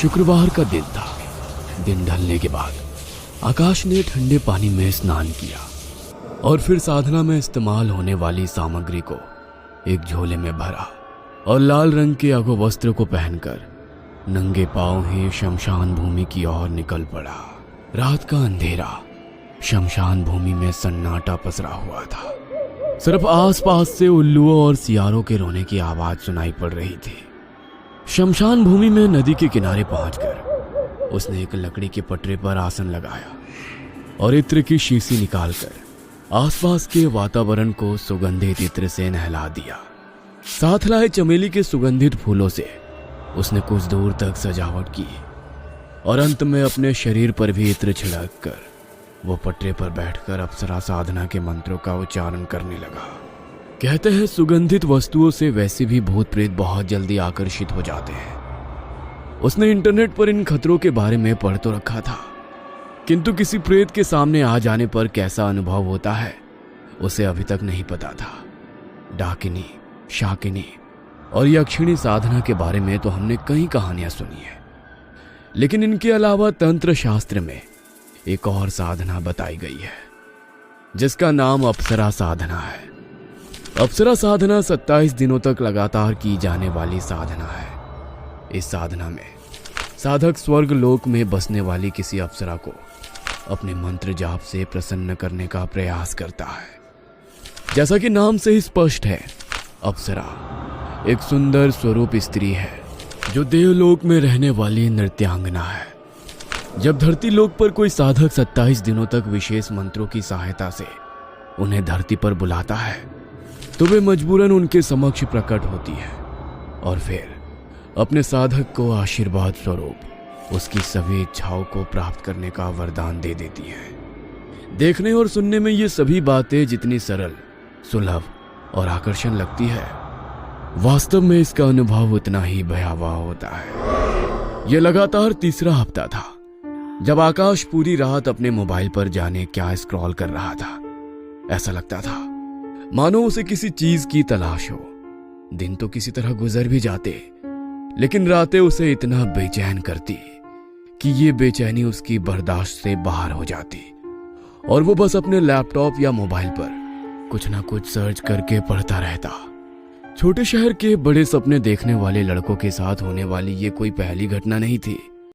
शुक्रवार का दिन था। दिन ढलने के बाद आकाश ने ठंडे पानी में स्नान किया और फिर साधना में इस्तेमाल होने वाली सामग्री को एक झोले में भरा और लाल रंग के अघो वस्त्र को पहनकर नंगे पांव ही शमशान भूमि की ओर निकल पड़ा। रात का अंधेरा, शमशान भूमि में सन्नाटा पसरा हुआ था। सिर्फ आसपास से उल्लुओं और सियारों के रोने की आवाज सुनाई पड़ रही थी। शमशान भूमि में नदी के किनारे पहुंचकर उसने एक लकड़ी के पटरे पर आसन लगाया और इत्र की शीशी निकालकर आसपास के वातावरण को सुगंधित इत्र से नहला दिया। साथ लाए चमेली के सुगंधित फूलों से उसने कुछ दूर तक सजावट की और अंत में अपने शरीर पर भी इत्र छिड़क कर वो पटरे पर बैठकर अप्सरा साधना के मंत्रों का उच्चारण करने लगा। कहते हैं सुगंधित वस्तुओं से वैसे भी भूत प्रेत बहुत जल्दी आकर्षित हो जाते हैं। उसने इंटरनेट पर इन खतरों के बारे में पढ़ तो रखा था, किंतु किसी प्रेत के सामने आ जाने पर कैसा अनुभव होता है उसे अभी तक नहीं पता था। डाकिनी, शाकिनी और यक्षिणी साधना के बारे में तो हमने कई कहानियां सुनी है, लेकिन इनके अलावा तंत्र शास्त्र में एक और साधना बताई गई है जिसका नाम अप्सरा साधना है। अप्सरा साधना 27 दिनों तक लगातार की जाने वाली साधना है। इस साधना में साधक स्वर्ग लोक में बसने वाली किसी अप्सरा को अपने मंत्र जाप से प्रसन्न करने का प्रयास करता है। जैसा कि नाम से ही स्पष्ट है, अप्सरा एक सुंदर स्वरूप स्त्री है जो देवलोक में रहने वाली नृत्यांगना है। जब धरती लोक पर कोई साधक 27 दिनों तक विशेष मंत्रों की सहायता से उन्हें धरती पर बुलाता है तो वे मजबूरन उनके समक्ष प्रकट होती है और फिर अपने साधक को आशीर्वाद स्वरूप उसकी सभी इच्छाओं को प्राप्त करने का वरदान दे देती है। देखने और सुनने में ये सभी बातें जितनी सरल, सुलभ और आकर्षण लगती है, वास्तव में इसका अनुभव उतना ही भयावह होता है। यह लगातार तीसरा हफ्ता था जब आकाश पूरी रात अपने मोबाइल पर जाने क्या स्क्रॉल कर रहा था। ऐसा लगता था मानो उसे किसी चीज की तलाश हो। दिन तो किसी तरह गुजर भी जाते, लेकिन रातें उसे इतना बेचैन करती कि ये बेचैनी उसकी बर्दाश्त से बाहर हो जाती और वो बस अपने लैपटॉप या मोबाइल पर कुछ ना कुछ सर्च करके पढ़ता रहता। छोटे शहर के बड़े सपने देखने वाले लड़कों के साथ होने वाली ये कोई पहली घटना नहीं थी।